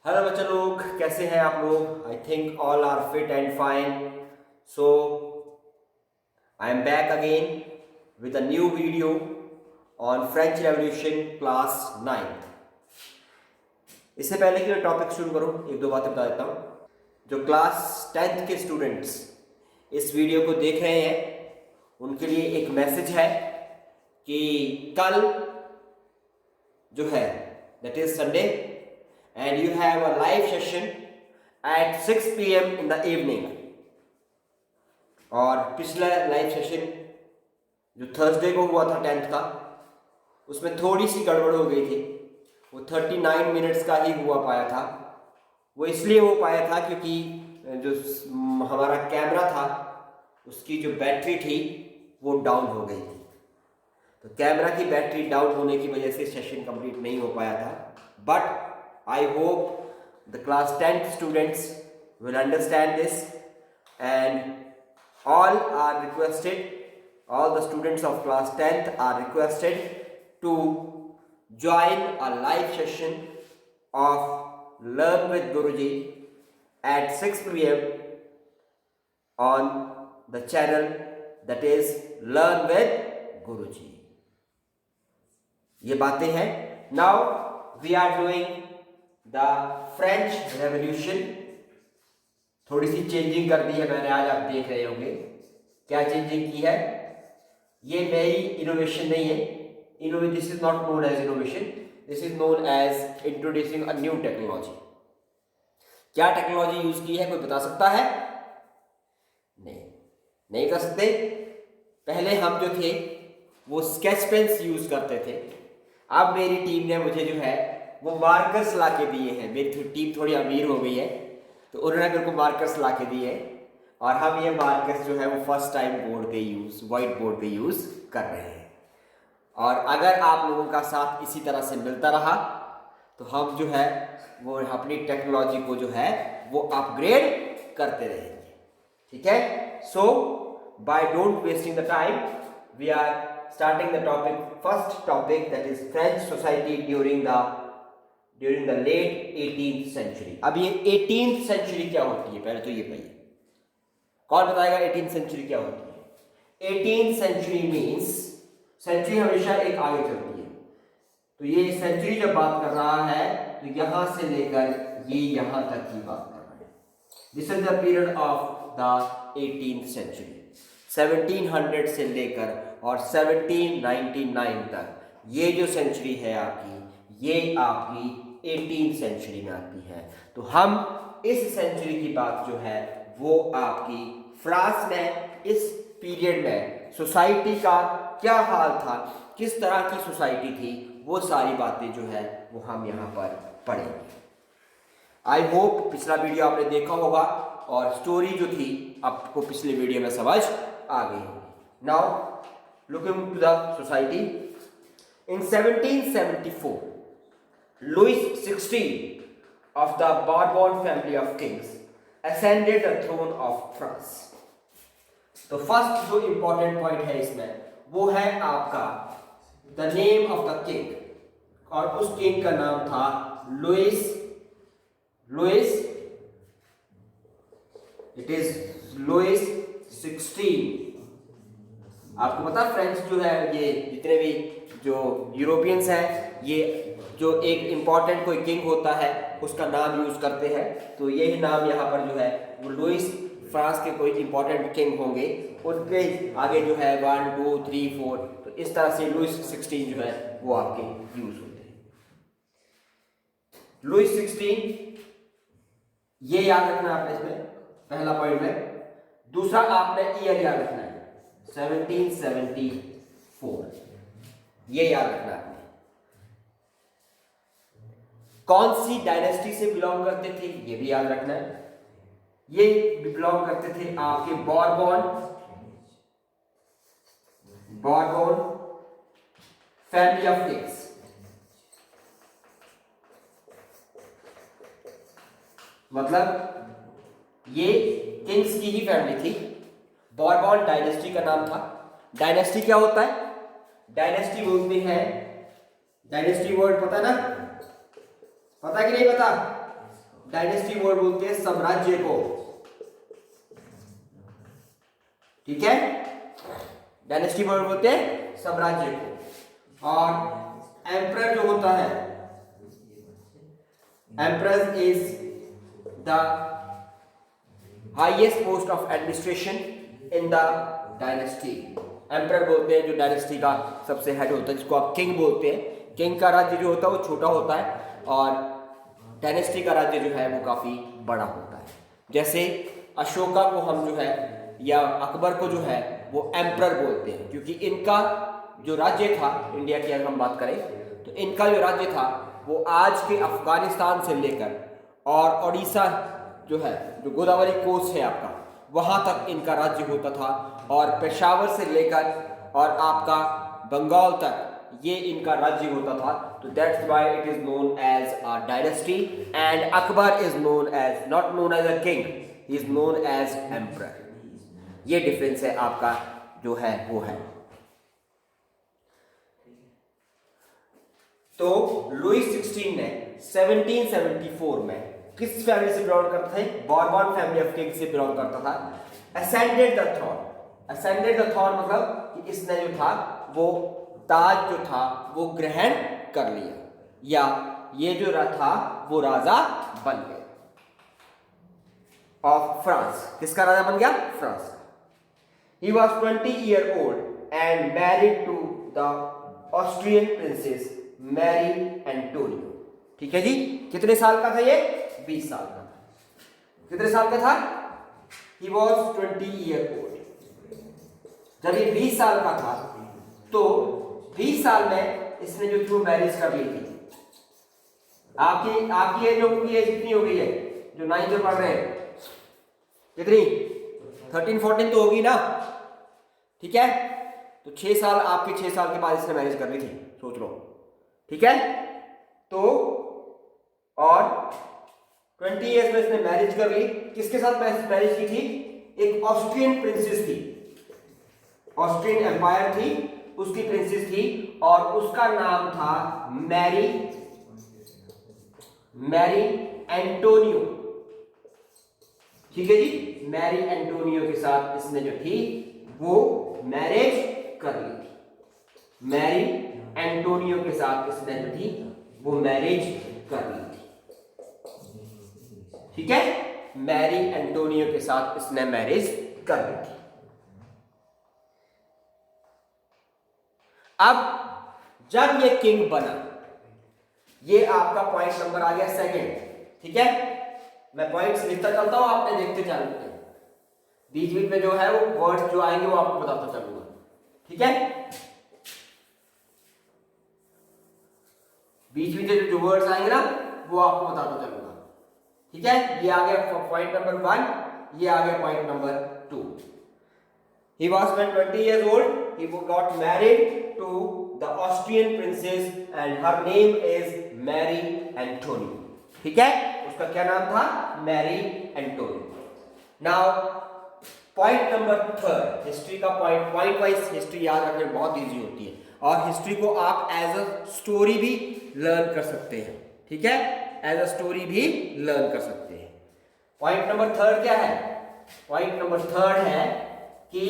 Hello बच्चे लोग, कैसे हैं आप लोग? I think all are fit and fine. So I am back again with a new video on French revolution class 9th. इससे पहले कि मैं टॉपिक शुरू करूं, एक दो बातें बता देता हूं. जो क्लास 10th के स्टूडेंट्स इस वीडियो को देख रहे हैं उनके लिए एक मैसेज है कि कल जो है that is Sunday and you have a live session at 6 PM in the evening. और पिछला लाइव सेशन जो थर्सडे को हुआ था 10th का, उसमें थोड़ी सी गड़बड़ हो गई थी. वो 39 मिनट्स का ही हुआ पाया था. वो इसलिए हो पाया था क्योंकि जो हमारा कैमरा था उसकी जो बैटरी थी वो डाउन हो गई थी. तो कैमरा की बैटरी डाउन होने की वजह से सेशन कंप्लीट नहीं हो पाया था. But I hope the class 10th students will understand this, and all the students of class 10th are requested to join a live session of Learn with Guruji at 6 PM on the channel that is Learn with Guruji. ये बातें हैं. Now we are doing the French revolution. थोड़ी सी changing कर दी है मैंने, आज आप देख रहे होंगे. क्या चेंजिंग की है? ये मेरी इनोवेशन नहीं है. This is not known as innovation, this is known as introducing a new technology. क्या टेक्नोलॉजी यूज की है, कोई बता सकता है? नहीं बता सकते. पहले हम जो थे वो स्केच पेन्स यूज करते थे. अब मेरी टीम ने मुझे जो है वो मार्कर्स ला के दिए हैं. मेरी टीम थोड़ी अमीर हो गई है तो उन्होंने मेरे को मार्कर्स ला के दिए और हम ये मार्कर्स जो है वो फर्स्ट टाइम वाइट बोर्ड पे यूज़ कर रहे हैं. और अगर आप लोगों का साथ इसी तरह से मिलता रहा तो हम जो है वो अपनी टेक्नोलॉजी को जो है वो अपग्रेड करते रहेंगे. ठीक है. So by don't wasting the time we are starting the first topic, that is French society during the late 18th century. अब ये 18th century क्या होती है, पहले तो ये बताइए. कौन बताएगा 18th century क्या होती है? 18th century means सेंचुरी हमेशा एक आगे चलती है. तो ये सेंचुरी जब बात कर रहा है तो यहां से लेकर ये यहां तक की बात कर रहा है. This is the period of the 18th century. 1700 से लेकर और 1799 तक ये जो सेंचुरी है आपकी, ये आपकी 18th सेंचुरी में आती है. तो हम इस सेंचुरी की बात जो है वो आपकी फ्रांस में इस पीरियड में सोसाइटी का क्या हाल था, किस तरह की सोसाइटी थी, वो सारी बातें जो है वो हम यहाँ पर पढ़ेंगे. आई होप पिछला वीडियो आपने देखा होगा और स्टोरी जो थी आपको पिछले वीडियो में समझ आ गई होगी. Now looking to the society. In 1774, Louis XVI of the Bourbon family of kings ascended the throne of France. तो फर्स्ट जो इंपॉर्टेंट पॉइंट है इसमें वो है आपका the name of the king. और उस किंग का नाम था लुइस. It is Louis 16. आपको पता फ्रेंच जो है ये जितने भी जो यूरोपियंस हैं ये जो एक इम्पॉर्टेंट कोई किंग होता है उसका नाम यूज करते हैं. तो यही नाम यहाँ पर जो है वो लुइस, फ्रांस के कोई इम्पॉर्टेंट किंग होंगे उनके आगे जो है 1 2 3 4 तो इस तरह से लुइस 16 जो है वो आपके यूज होते हैं. लुइस 16 ये याद रखना आपने इसमें पहला पॉइंट में. दूसरा आपने ईयर याद रखना है 1774. ये याद रखना आपने. कौन सी डायनेस्टी से बिलोंग करते थे ये भी याद रखना है. ये बिलोंग करते थे आपके बॉर्बन फैमिली ऑफ किंग्स. मतलब ये किंग्स की ही फैमिली थी. बॉर्बन डायनेस्टी का नाम था. डायनेस्टी क्या होता है? डायनेस्टी बोलते हैं, डायनेस्टी वर्ड पता है ना? पता कि नहीं पता? डायनेस्टी वर्ड बोलते हैं साम्राज्य को, ठीक है, डायनेस्टी वर्ड बोलते हैं साम्राज्य को। और एम्परर जो होता है, emperor is the highest post of administration in the dynasty. Emperor बोलते हैं जो डायनेस्टी का सबसे हेड होता है, जिसको आप किंग बोलते हैं। किंग का राज्य जो होता है वो छोटा होता है और डायनेस्टी का राज्य जो है वो काफी बड़ा होता है। जैसे अशोका को हम जो है या अकबर को जो है वो एम्परर बोलते हैं, क्योंकि इनका जो राज्य था, इंडिया की अगर हम बात करें तो इनका जो राज्य था वो आज के अफगानिस्तान से लेकर और उड़ीसा जो है, जो गोदावरी कोस्ट है आपका, वहां तक इनका राज्य होता था। और पेशावर से लेकर और आपका बंगाल तक ये इनका राज्य होता था। तो that's why it is known as a dynasty and Akbar is known as, not known as a king, he is known as emperor. ये डिफरेंस है आपका जो है वो है। तो लुई 16 ने 1774 में किस फैमिली से बिलोंग करता था? बॉर्बन फैमिली ऑफ किंग से बिलोंग करता था। Ascended the throne, ascended the throne मतलब कि इसने जो था वो ताज जो था वो ग्रहण कर लिया, या ये जो था वो राजा बन गया ऑफ फ्रांस। किसका राजा बन गया? फ्रांस का। He was 20 year old and married to the Austrian princess Mary Antonio। ठीक है जी, कितने साल का था ये? 20 साल का था। कितने साल का था? He was 20 year old। जब ये 20 साल का था तो 20 साल में इसने जो थी मैरिज कर ली थी। आपकी एज लोगों की एज कितनी हो गई है जो 9th में पढ़ रहे हैं? कितनी? 13-14 तो होगी ना, ठीक है। तो 6 साल, आपके 6 साल के बाद इसने मैरिज कर ली थी, सोच लो, ठीक है। तो और 20 ईयर्स में इसने मैरिज कर ली। किसके साथ मैरिज की थी? एक ऑस्ट्रियन प्रिंसेस थी, ऑस्ट्रियन एम्पायर थी, उसकी प्रिंसेस थी और उसका नाम था मैरी एंटोनियो। ठीक है जी, मैरी एंटोनियो के साथ इसने जो थी वो मैरिज कर ली थी। मैरी एंटोनियो के साथ इसने जो थी वो मैरिज कर ली थी, ठीक है। मैरी एंटोनियो के साथ इसने मैरिज कर ली थी। अब जब ये किंग बना, ये आपका पॉइंट नंबर आ गया सेकंड, ठीक है। मैं पॉइंट्स लिखता चलता हूं, आपने देखते चलते हैं, बीच बीच में जो है वो वर्ड्स जो आएंगे वो आपको बताता चलूंगा, ठीक है। बीच बीच में जो वर्ड्स आएंगे ना वो आपको बताता चलूंगा, ठीक है। ये आ गया पॉइंट नंबर 1, ये आ गया point number 2। He was when 20 years old, he got married to the Austrian princess and her name is Mary Antoinette, ठीक है। उसका क्या नाम था? Marie Antoinette. Now point number 3, history का पॉइंट वाइज हिस्ट्री याद रखने में बहुत इजी होती है और हिस्ट्री को आप एज अ स्टोरी भी लर्न कर सकते हैं, ठीक है। एज अ स्टोरी भी लर्न कर सकते हैं। पॉइंट नंबर 3 क्या है? पॉइंट नंबर 3 है कि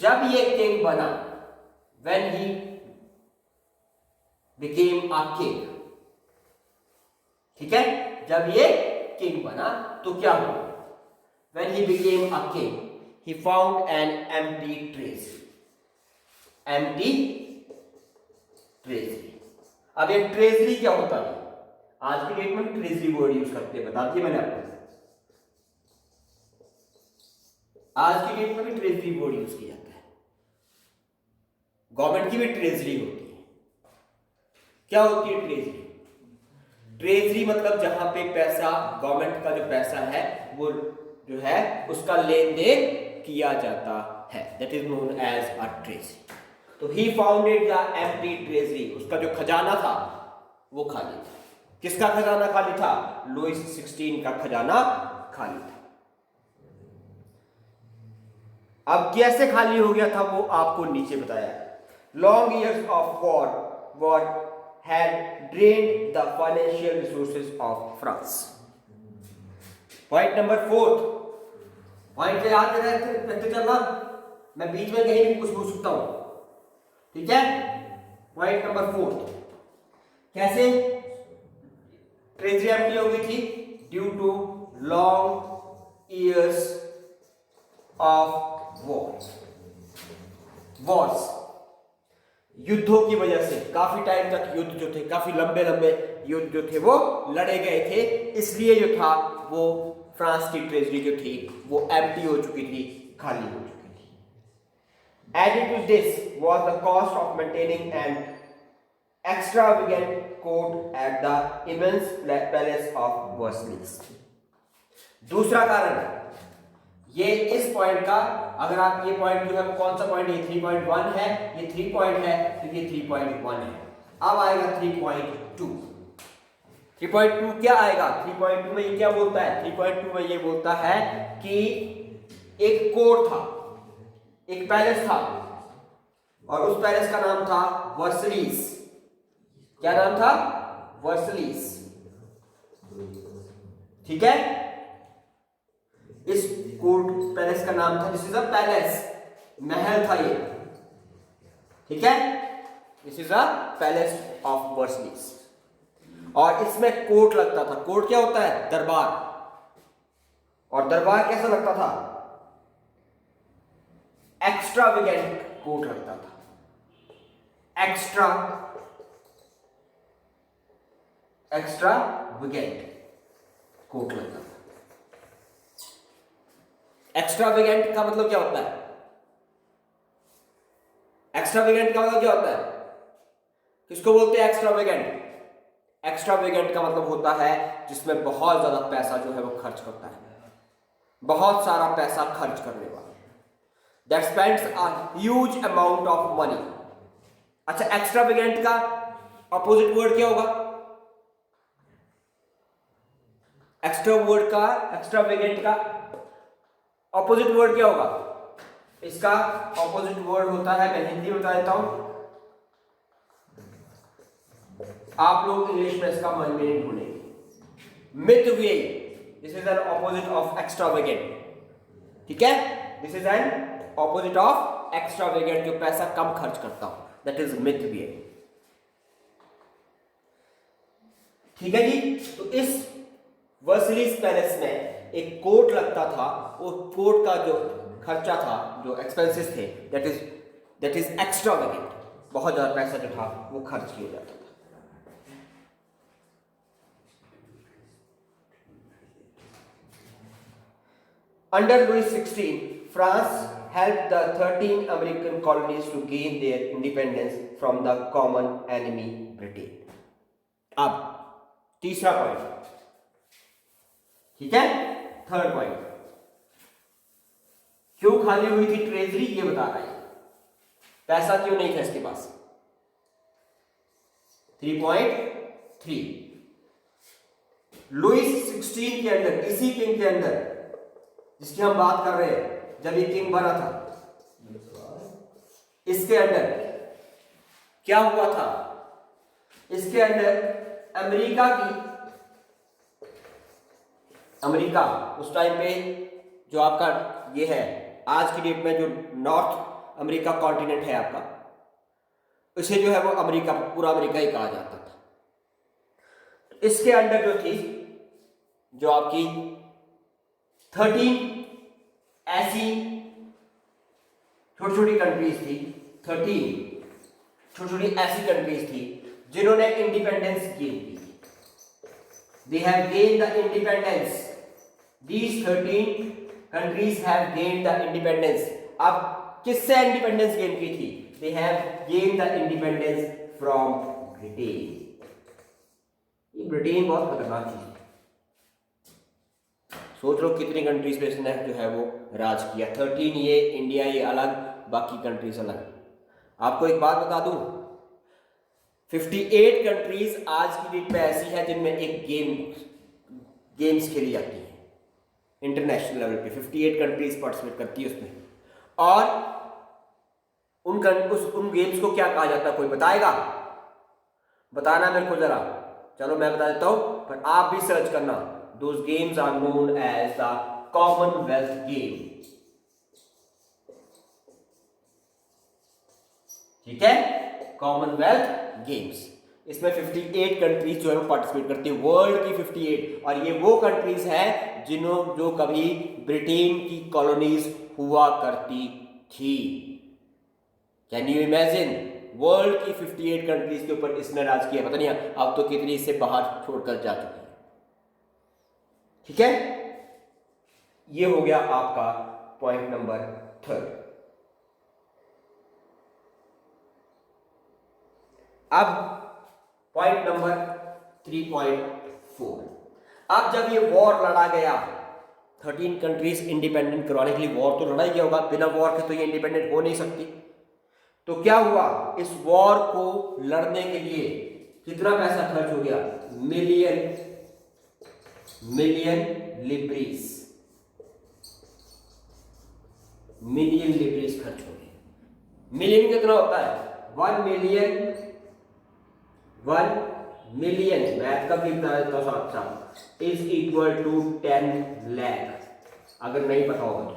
जब ये किंग बना, when he became a king, ठीक है। जब ये किंग बना तो क्या हुआ? when he became a king, he found an empty treasury, empty treasury। अब ये ट्रेजरी क्या होता है? आज की डेट में ट्रेजरी वर्ड यूज करते हैं, बता दिया मैंने आपको। आज की डेट में भी ट्रेजरी वर्ड यूज किया जाता है, गवर्नमेंट की भी ट्रेजरी होती है। क्या होती है ट्रेजरी? ट्रेजरी मतलब जहां पे पैसा, गवर्नमेंट का जो पैसा है वो जो है उसका लेन देन किया जाता है, that is known as a treasury. तो he founded the empty treasury, उसका जो खजाना था वो खाली था। किसका खजाना खाली था? लुई 16 का खजाना खाली था। अब कैसे खाली हो गया था वो आपको नीचे बताया। Long years of war had drained the financial resources of France। Point number 4, point पे याद रखते चलना, मैं बीच में कहीं भी कुछ पूछ सकता हूं, ठीक है। पॉइंट नंबर 4, कैसे ट्रेजरी एम्प्टी हो गई थी? Due to long years of wars, युद्धों की वजह से काफी टाइम तक युद्ध जो थे, काफी लंबे लंबे युद्ध जो थे वो लड़े गए थे, इसलिए जो था वो फ्रांस की ट्रेजरी जो थी वो एम्प्टी हो चुकी थी, खाली हो चुकी थी। Added to this was the cost of maintaining an extravagant court at the immense palace of Versailles। दूसरा कारण ये इस पॉइंट का, अगर आप ये पॉइंट जो है वो कौन सा पॉइंट, ये 3.1 है, ये 3 पॉइंट है, तो ये 3.1 है। अब आएगा 3.2। 3.2 क्या आएगा? 3.2 में ये क्या बोलता है? 3.2 में ये बोलता है कि एक कोर्ट था, एक पैलेस था, और उस पैलेस का नाम था वर्सलीज। क्या नाम था? वर्सलीज, ठीक है। इस कोर्ट पैलेस का नाम था, दिस इज अ पैलेस, महल था ये, ठीक है। This is a palace of Versailles, और इसमें कोर्ट लगता था। कोर्ट क्या होता है? दरबार। और दरबार कैसा लगता था? एक्स्ट्रावेगेंट कोर्ट लगता था, एक्स्ट्रावेगेंट कोर्ट लगता था। एक्स्ट्रावेगेंट का मतलब क्या होता है? एक्स्ट्रावेगेंट का मतलब क्या होता है? किसको बोलते हैं एक्स्ट्रावेगेंट? एक्स्ट्रावेगेंट का मतलब होता है जिसमें बहुत ज्यादा पैसा जो है वो खर्च करता है, बहुत सारा पैसा खर्च करने वाला, that spends a huge amount of money। अच्छा, एक्स्ट्रावेगेंट का अपोजिट वर्ड क्या होगा? एक्स्ट्रावेगेंट का अपोजिट वर्ड क्या होगा? इसका अपोजिट वर्ड होता है, मैं हिंदी में बता देता हूं, आप लोग इंग्लिश में इसका मीनिंग ढूंढेंगे। मितव्ययी, this is an opposite of extravagant, ठीक है। This is an opposite of extravagant, जो पैसा कम खर्च करता हो, दैट इज मितव्ययी, ठीक है जी। तो इस वर्सलीज पैलेस में एक कोर्ट लगता था, उस कोर्ट का जो खर्चा था, जो एक्सपेंसेस थे, दैट इज एक्स्ट्रावेगेंट, बहुत ज्यादा पैसा जो था वो खर्च किया जाता था। Under Louis XVI, France helped the 13 American colonies to gain their independence from the common enemy Britain। अब तीसरा पॉइंट, ठीक है, थर्ड पॉइंट, क्यों खाली हुई थी ट्रेजरी ये बता रहा है, पैसा क्यों नहीं था इसके पास। 3.3, लुइस 16 के अंदर, इसी किंग के अंदर जिसकी हम बात कर रहे हैं, जब ये किंग बना था, इसके अंदर क्या हुआ था? इसके अंदर अमेरिका उस टाइम पे जो आपका ये है, आज की डेट में जो नॉर्थ अमेरिका कॉन्टिनेंट है आपका, इसे जो है वो अमेरिका, पूरा अमेरिका ही कहा जाता था। इसके अंदर जो थी, जो आपकी 13 ऐसी छोटी छोटी कंट्रीज थी, 13 छोटी छोटी ऐसी कंट्रीज थी जिन्होंने इंडिपेंडेंस गेन की। They have gain the independence, these 13 countries have gain the independence. अब किससे इंडिपेंडेंस गेन की थी? They have gain the independence from Britain. ये ब्रिटेन बहुत खतरनाक चीज है, सोच लो कितनी कंट्रीज पे इसने जो है वो राज किया। 13 ये, इंडिया ये अलग, बाकी कंट्रीज अलग। आपको एक बात बता दूं, 58 कंट्रीज आज की डेट पे ऐसी है जिनमें एक गेम्स खेली जाती है इंटरनेशनल लेवल पे। 58 कंट्रीज पार्टिसिपेट करती है उसमें, और उन गेम्स को क्या कहा जाता है, कोई बताएगा? बताना मेरे को जरा, चलो मैं बता देता हूं, पर आप भी सर्च करना। Those games are known as the Commonwealth game. ठीक है, कॉमनवेल्थ गेम्स। इसमें 58 कंट्रीज जो है वो पार्टिसिपेट करती है, वर्ल्ड की 58, और ये वो कंट्रीज हैं जो कभी ब्रिटेन की कॉलोनीज हुआ करती थी। कैन यू इमेजिन, वर्ल्ड की 58 कंट्रीज के ऊपर इसने राज किया। पता नहीं अब तो कितनी इससे बाहर छोड़कर जा चुकी है। ठीक है, ये हो गया आपका पॉइंट नंबर 3। अब पॉइंट नंबर 3.4। अब जब ये वॉर लड़ा गया, 13 कंट्रीज इंडिपेंडेंट करवाने के लिए वॉर तो लड़ा ही गया होगा, बिना वॉर के तो ये इंडिपेंडेंट हो नहीं सकती। तो क्या हुआ, इस वॉर को लड़ने के लिए कितना पैसा खर्च हो गया? मिलियन लिब्रीज खर्च हो गए। मिलियन कितना होता है? 1 मिलियन मैथ का भी बता देता हूं साथ साथ, इज इक्वल टू 10 लाख। अगर नहीं पता होगा तो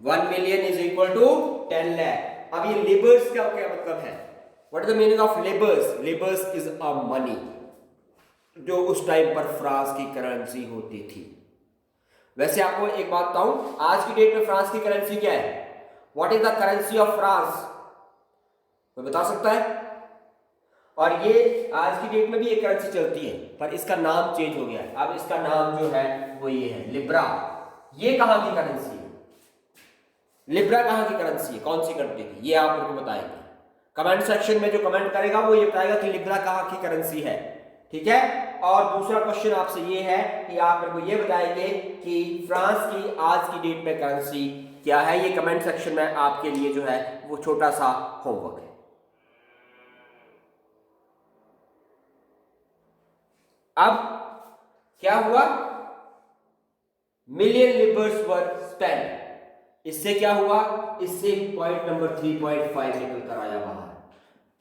1 million is equal to 10 lakh. अब ये लिबर्स का क्या मतलब है? What is the meaning of livres? Livres is a money, जो उस टाइम पर फ्रांस की करेंसी होती थी। वैसे आपको एक बात बताऊं, आज की डेट में फ्रांस की करेंसी क्या है? What is the currency of France? कोई बता सकता है? और ये आज की डेट में भी ये करेंसी चलती है, पर इसका नाम चेंज हो गया है। अब इसका नाम जो है वो ये है, लिब्रा। ये कहां की करेंसी है? लिब्रा कहां की करेंसी है? कौन सी कंट्री की? ये आप मेरे को बताएंगे कमेंट सेक्शन में। जो कमेंट करेगा वो ये बताएगा कि लिब्रा कहां की करेंसी है। ठीक है, और दूसरा क्वेश्चन आपसे ये है कि आप मेरे को ये बताएंगे कि फ्रांस की आज की डेट में करेंसी क्या है। ये कमेंट सेक्शन में आपके लिए जो है वो छोटा सा होमवर्क है। अब क्या हुआ? मिलियन लिबर्स वर स्पेंड। इससे क्या हुआ? इससे पॉइंट नंबर 3.5 निकल कर आया बाहर।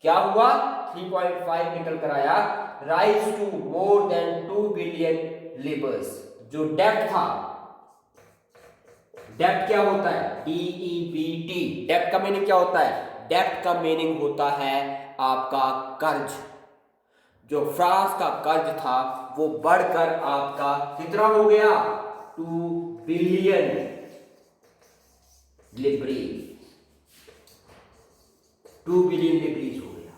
क्या हुआ? 3.5 निकल कर आया। Rise to more than 2 billion लिबर्स। जो डेप्ट था, डेप्ट क्या होता है? DEBT। डेप्ट का मीनिंग क्या होता है? डेप्ट का मीनिंग होता है आपका कर्ज। जो फ्रांस का कर्ज था वो बढ़कर आपका कितना हो गया? 2 बिलियन लिब्रीज। 2 बिलियन लिब्रीज हो गया।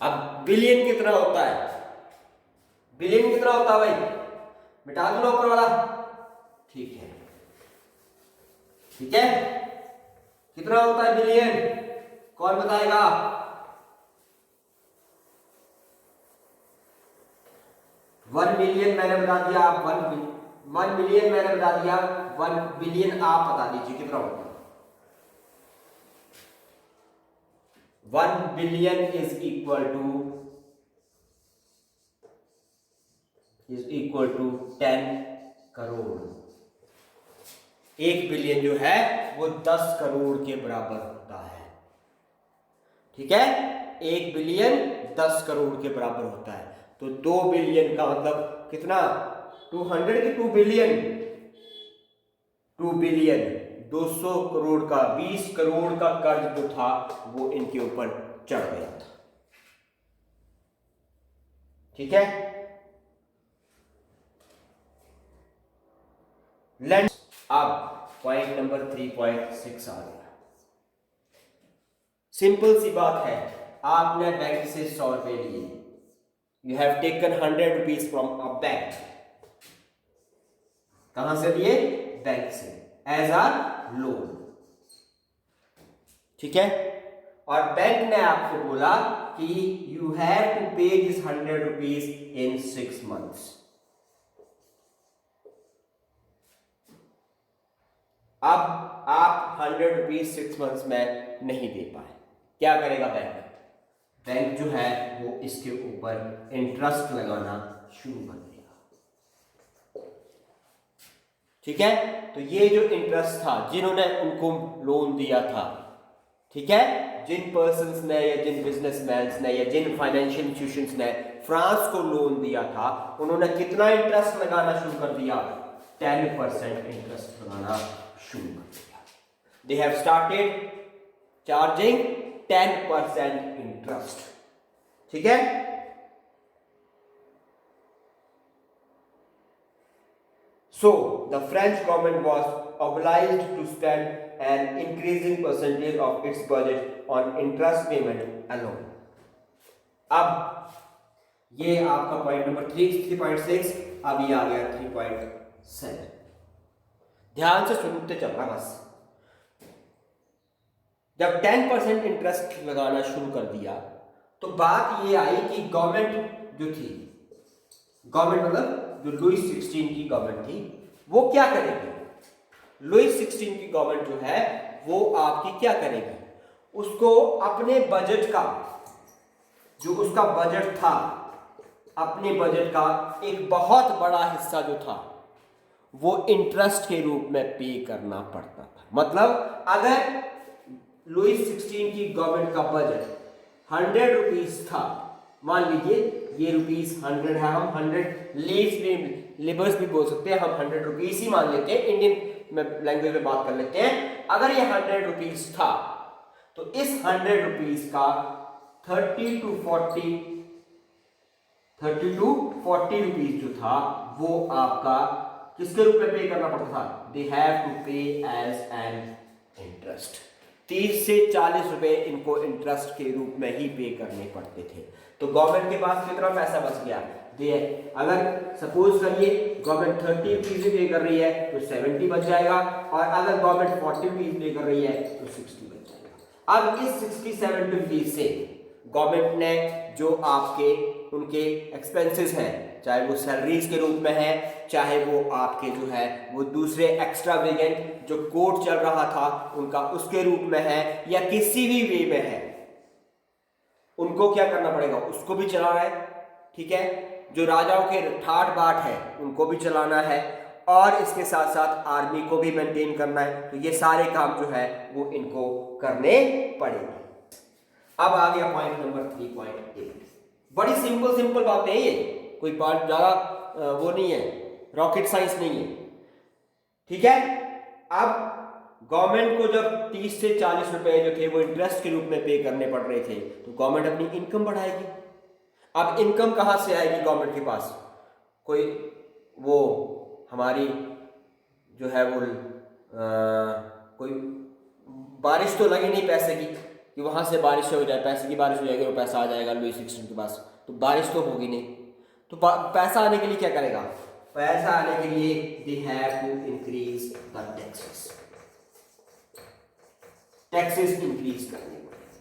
अब बिलियन कितना होता है? बिलियन कितना होता है भाई? मिटा दो ना ऊपर वाला। ठीक है, ठीक है, कितना होता है बिलियन? कौन बताएगा? वन मिलियन मैंने बता दिया, आप 1 मिलियन मैंने बता दिया, 1 बिलियन आप बता दीजिए कितना होता है। 1 billion is equal to 10 crore. 1 billion जो है वो 10 करोड़ के बराबर होता है। ठीक है, 1 बिलियन 10 करोड़ के बराबर होता है। तो 2 बिलियन का मतलब कितना? 200 की 2 बिलियन, 2 बिलियन 200 करोड़ का, 20 करोड़ का कर्ज जो था वो इनके ऊपर चढ़ गया था। ठीक है, लेट्स अब पॉइंट नंबर 3.6 आ गया। सिंपल सी बात है, आपने बैंक से 100 रुपए लिए। You have taken 100 rupees from a bank. कहां से लिए? बैंक से, एज अ लोन। ठीक है, और बैंक ने आपको बोला कि यू हैव टू पे दिस 100 रुपीज इन 6 मंथ्स। अब आप 100 रुपीज 6 मंथ्स में नहीं दे पाए, क्या करेगा बैंक? बैंक जो है वो इसके ऊपर इंटरेस्ट लगाना शुरू कर देगा। ठीक है, तो ये जो इंटरेस्ट था, जिन्होंने उनको लोन दिया था, ठीक है, जिन पर्सन्स ने या जिन बिजनेसमैन ने या जिन फाइनेंशियल इंस्टीट्यूशंस ने फ्रांस को लोन दिया था, उन्होंने कितना इंटरेस्ट लगाना शुरू कर दिया? 10% इंटरेस्ट लगाना शुरू कर दिया। They have started charging 10% interest. ठीक है, so the French government was obliged to spend an increasing percentage of its budget on interest payment alone। अब ये आपका पॉइंट नंबर 3.6, अब ये आ गया 3.7। ध्यान से सुनते चलना बस। जब 10% इंटरेस्ट लगाना शुरू कर दिया तो बात ये आई कि गवर्नमेंट जो थी, गवर्नमेंट मतलब जो लुई 16 की गवर्नमेंट थी, वो क्या करेगी? लुई 16 की गवर्नमेंट जो है वो आपकी क्या करेगी? उसको अपने बजट का, जो उसका बजट था, अपने बजट का एक बहुत बड़ा हिस्सा जो था वो इंटरेस्ट के रूप में पे करना पड़ता था। मतलब अगर लुई 16 की गवर्नमेंट का बजट 100 रुपीज था, मान लीजिए ये रुपीज 100 है, हम 100 लेबर्स भी बोल सकते हैं, हम 100 रुपीज ही मान लेते हैं, इंडियन लैंग्वेज में बात कर लेते हैं। अगर ये 100 रुपीज था तो इस 100 रुपीज का 30 to 40 रुपीज जो था वो आपका किसके रूप में पे करना पड़ता था? दे हैव टू पे एज एन इंटरेस्ट। 30 से 40 रुपए इनको इंटरेस्ट के रूप में ही पे करने पड़ते थे। तो गवर्नमेंट के पास कितना पैसा बच गया? अगर सपोज करिए गवर्नमेंट 30 रुपीज पे कर रही है तो 70 बच जाएगा, और अगर गवर्नमेंट 40 रुपीज पे कर रही है तो 60 बच जाएगा। अब इस 60-70 रुपीज से गवर्नमेंट ने जो आपके उनके एक्सपेंसेस हैं, चाहे वो सैलरीज के रूप में है, चाहे वो आपके जो है वो दूसरे एक्स्ट्रा वेजेंट जो कोर्ट चल रहा था उनका उसके रूप में है, या किसी भी वे में है, उनको क्या करना पड़ेगा? उसको भी चलाना है। ठीक है, जो राजाओं के ठाट बाट है उनको भी चलाना है, और इसके साथ साथ आर्मी को भी मेंटेन करना है। तो ये सारे काम जो है वो इनको करने पड़ेंगे। अब आ गया पॉइंट नंबर 3.8। बड़ी सिंपल बातें हैं ये, कोई बात ज्यादा वो नहीं है, रॉकेट साइंस नहीं है। ठीक है, अब गवर्नमेंट को जब 30 से 40 रुपए जो थे वो इंटरेस्ट के रूप में पे करने पड़ रहे थे, तो गवर्नमेंट अपनी इनकम बढ़ाएगी। अब इनकम कहां से आएगी गवर्नमेंट के पास? कोई वो हमारी जो है वो कोई बारिश तो लगी नहीं पैसे की कि वहां से बारिश हो जाए, पैसे की बारिश हो जाएगी और पैसा आ जाएगा लुई 16 के पास, तो बारिश तो होगी नहीं। तो पैसा आने के लिए क्या करेगा? पैसा आने के लिए they have to increase the taxes. Taxes increase करने पड़ेंगे।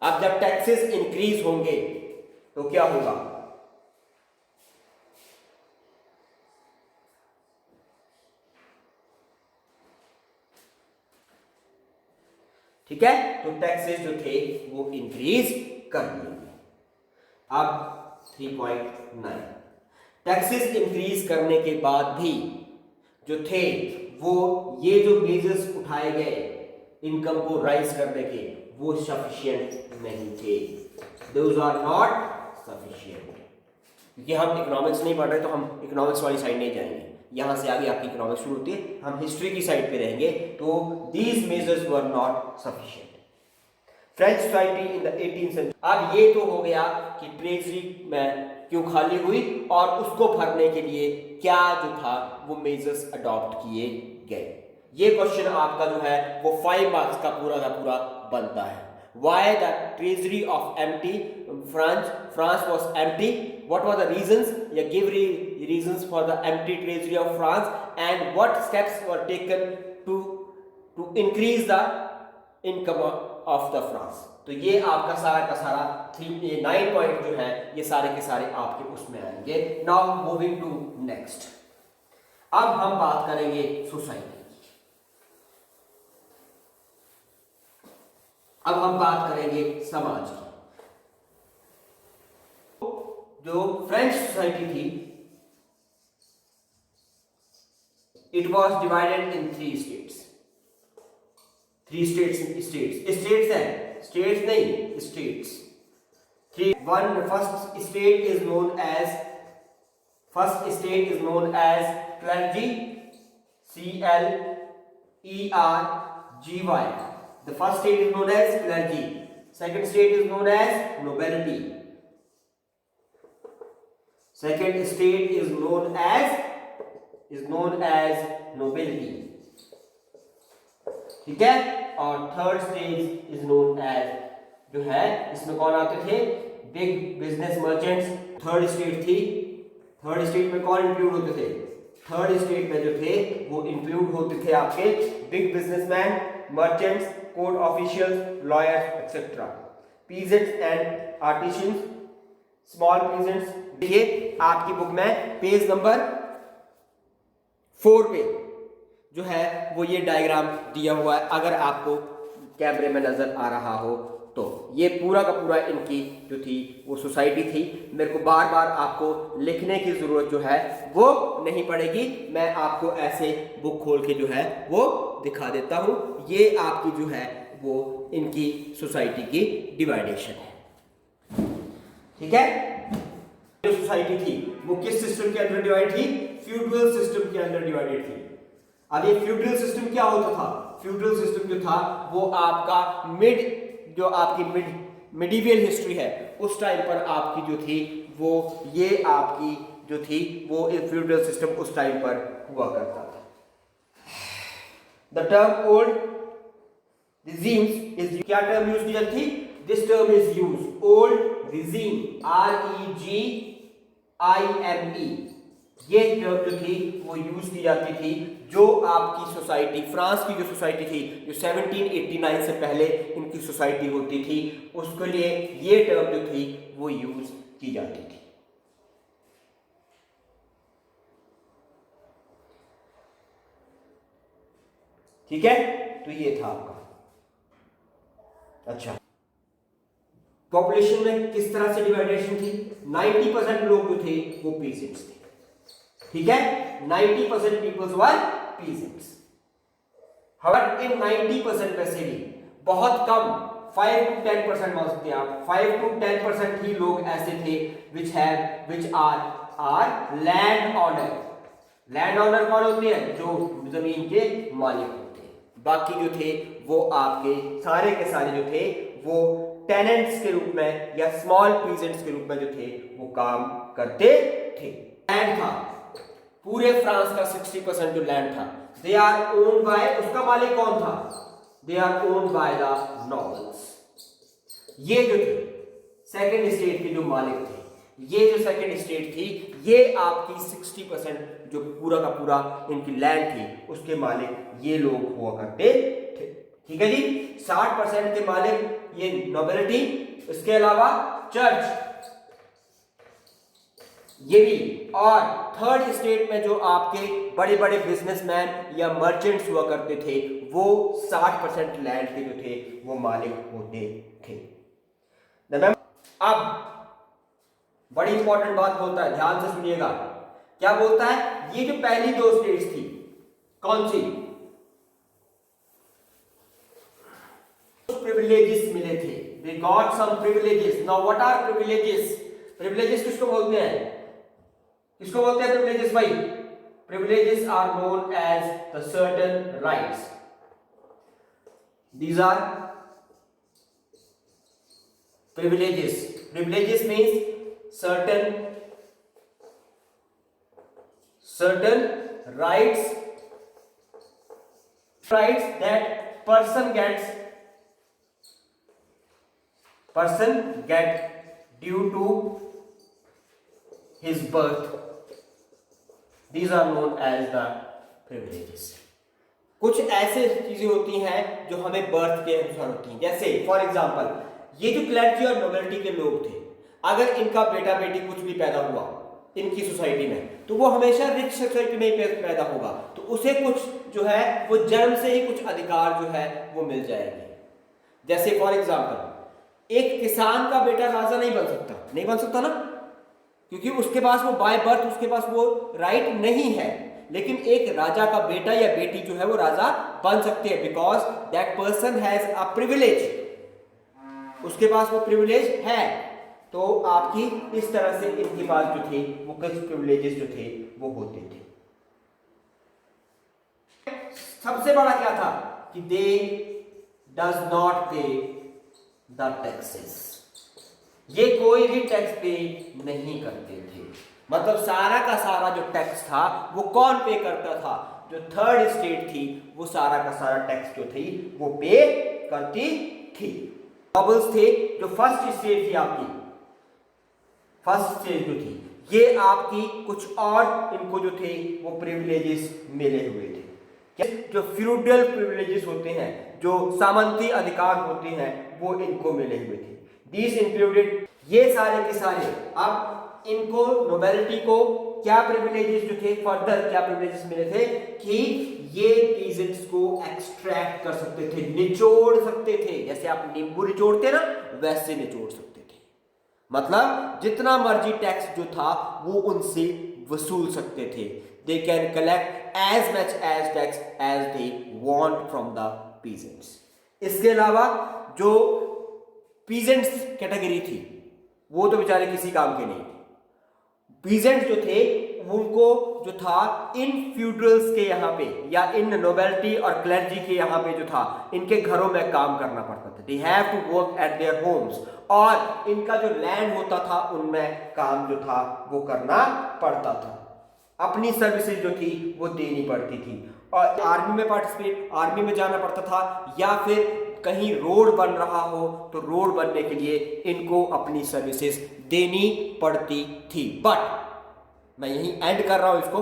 अब जब टैक्सेस इंक्रीज होंगे तो क्या होगा? ठीक है, तो टैक्सेस जो थे वो इंक्रीज कर दिए। अब 3.9, टैक्सेस इंक्रीज करने के बाद भी जो थे वो ये जो मेजर्स उठाए गए इनकम को राइज करने के, वो सफिशिएंट नहीं थे। Those are not sufficient. क्योंकि हम इकोनॉमिक्स नहीं पढ़ रहे तो हम इकोनॉमिक्स वाली साइड नहीं जाएंगे, यहां से आगे आपकी इकोनॉमिक्स शुरू होती है, हम हिस्ट्री की साइड पे रहेंगे। तो these measures were not sufficient. French society in the 18th century. अब ये तो हो गया कि ट्रेजरी में क्यों खाली हुई और उसको भरने के लिए क्या जो था वो मेजर्स अडॉप्ट किए गए। ये क्वेश्चन आपका जो है वो 5 मार्क्स का पूरा बनता है। Why the treasury of empty? France was empty. What were the reasons? Give reasons for the empty treasury of France, and what steps were taken to increase the income of the France. तो ये आपका सारा का सारा 9 point जो है ये सारे के सारे आपके उसमें आएंगे। Now moving to next. अब हम बात करेंगे सोसाइटी। अब हम बात करेंगे समाज की। जो फ्रेंच सोसाइटी थी, it was divided in 3 states. 3 states है, स्टेट्स नहीं, states. 3 1 first state is known as clergy, CLERGY। The first state is known as clergy. Second state is known as nobility. Second state is known as nobility, ठीक है। और third stage is known as, जो है इसमें कौन आते थे, big business merchants. Third state थी, थर्ड स्टेट में कौन इंक्लूड होते थे, थर्ड स्टेट में जो थे वो इंक्लूड होते थे आपके big businessman, merchants, court officials, lawyers etcetera, peasants and artisans, small peasants. देखिए आपकी बुक में पेज नंबर 4 पे जो है वो ये डायग्राम दिया हुआ है, अगर आपको कैमरे में नजर आ रहा हो तो। ये पूरा का पूरा इनकी जो थी वो सोसाइटी थी। मेरे को बार बार आपको लिखने की जरूरत जो है वो नहीं पड़ेगी, मैं आपको ऐसे बुक खोल के जो है वो दिखा देता हूं। ये आपकी जो है वो इनकी सोसाइटी की डिवाइडेशन है, ठीक है। जो सोसाइटी थी वो किस सिस्टम के अंदर डिवाइड थी, फ्यूडल सिस्टम के अंदर डिवाइडेड थी। अब ये फ्यूडल सिस्टम क्या होता था, फ्यूडल सिस्टम जो था वो आपका जो आपकी मिडीवियल हिस्ट्री है उस टाइम पर आपकी जो थी वो ये आपकी जो थी वो फ्यूडल सिस्टम उस टाइम पर हुआ करता था। The term old regimes is, क्या टर्म यूज की जाती थी, this term is use old regime, REGIME। ये टर्म जो थी वो यूज की जाती थी जो आपकी सोसाइटी, फ्रांस की जो सोसाइटी थी जो 1789 से पहले इनकी सोसाइटी होती थी, उसके लिए ये टर्म जो थी वो यूज की जाती थी। ठीक है, तो ये था आपका। अच्छा, पॉपुलेशन में किस तरह से डिवाइडेशन थी, 90% लोग जो थे वो पीजेंट्स थे, ठीक है, 90% पीपल्स वर पीजेंट्स। हर इन 90% में से भी बहुत कम 5 to 10% मान सकते हैं आप, 5 to 10% ही लोग ऐसे थे which are land owner. Land owner कौन होते हैं, जो जमीन के मालिक होते हैं। बाकी जो थे वो आपके सारे के सारे जो थे वो टेनेंट्स के रूप में या स्मॉल पीजेंट्स के रूप में जो थे वो काम करते थे। लैंड था पूरे फ्रांस का 60% जो लैंड था, दे आर ओन्ड बाय, उसका मालिक कौन था, they are owned by the nobles. ये जो थे सेकंड स्टेट के जो मालिक थे, ये जो सेकंड स्टेट थी ये आपकी 60% जो पूरा का पूरा इनकी लैंड थी उसके मालिक ये लोग हुआ करते थे। ठीक है जी, 60% के मालिक ये नोबिलिटी, इसके अलावा चर्च ये भी, और थर्ड स्टेट में जो आपके बड़े बड़े बिजनेसमैन या मर्चेंट्स हुआ करते थे वो 60% लैंड के जो थे वो मालिक होते थे। अब बड़ी इंपॉर्टेंट बात बोलता है, ध्यान से सुनिएगा, क्या बोलता है, ये जो पहली दो स्टेट्स थी कौन सी, प्रिविलेजेस मिले थे, they got some privileges। now what are privileges? privileges किसको बोलते हैं, किसको बोलते हैं privileges भाई? privileges are known as the certain rights। these are privileges। privileges means certain rights that person get due to his birth। these are known as the privileges। कुछ ऐसे चीजें होती हैं जो हमें बर्थ के अनुसार होती हैं, जैसे फॉर एग्जांपल ये जो क्लर्जी और नोबिलिटी के लोग थे, अगर इनका बेटा बेटी कुछ भी पैदा हुआ इनकी सोसाइटी में तो वो हमेशा रिच सोसाइटी में ही पैदा होगा, तो उसे कुछ जो है वो जन्म से ही कुछ अधिकार जो है वो मिल जाएंगे। जैसे फॉर एग्जांपल एक किसान का बेटा राजा नहीं बन सकता ना, क्योंकि उसके पास वो बाय बर्थ उसके पास वो राइट नहीं है। लेकिन एक राजा का बेटा या बेटी जो है वो राजा बन सकते हैं, because that person has a privilege, उसके पास वो प्रिविलेज है। तो आपकी इस तरह से इनके पास जो थे वो कुछ प्रिविलेजेस जो थे वो होते थे। सबसे बड़ा क्या था कि दे डज नॉट पे द टैक्सेस, ये कोई भी टैक्स पे नहीं करते थे। मतलब सारा का सारा जो टैक्स था वो कौन पे करता था? जो थर्ड स्टेट थी वो सारा का सारा टैक्स जो थी वो पे करती थी। नॉबल्स थे जो फर्स्ट स्टेट थी आपकी, फर्स्ट स्टेट जो थी ये आपकी कुछ और इनको जो थे वो प्रिविलेजेस मिले हुए थे। जो फ्यूडल प्रिविलेजेस होते हैं, जो सामंती अधिकार होते हैं, वो इनको मिले हुए थे। These included, ये सारे के सारे। अब इनको नोबेलिटी को क्या प्रिविलेजेस जो थे, फर्दर क्या प्रिविलेजेस मिले थे कि ये पीजेंट्स को एक्सट्रैक्ट कर सकते थे, निचोड़ सकते थे। जैसे आप नींबू निचोड़ते ना, वैसे निचोड़ सकते थे। मतलब जितना मर्जी टैक्स जो था वो उनसे वसूल सकते थे। They can collect as much as tax as they want from the peasants. इसके अलावा जो पीजेंट्स कैटेगरी थी वो तो बेचारे किसी काम के नहीं थे। पीजेंट्स जो थे उनको जो था इन फ्यूडरल्स के यहाँ पे या इन नोबेलिटी और क्लर्जी के यहाँ पे जो था इनके घरों में काम करना पड़ता था। They have to work at their homes, और इनका जो लैंड होता था उनमें काम जो था वो करना पड़ता था। अपनी सर्विसेज जो थी वो देनी पड़ती थी, और आर्मी में पार्टिसिपेट, आर्मी में जाना पड़ता था, या फिर कहीं रोड बन रहा हो तो रोड बनने के लिए इनको अपनी सर्विसेज देनी पड़ती थी। बट मैं यही एंड कर रहा हूं, इसको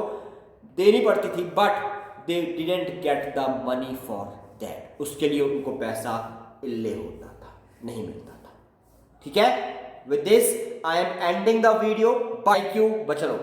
देनी पड़ती थी, but they didn't get the money for that, उसके लिए उनको पैसा इल्ले होता था, नहीं मिलता था। ठीक है, with this I am ending the video. Thank you बच्चों।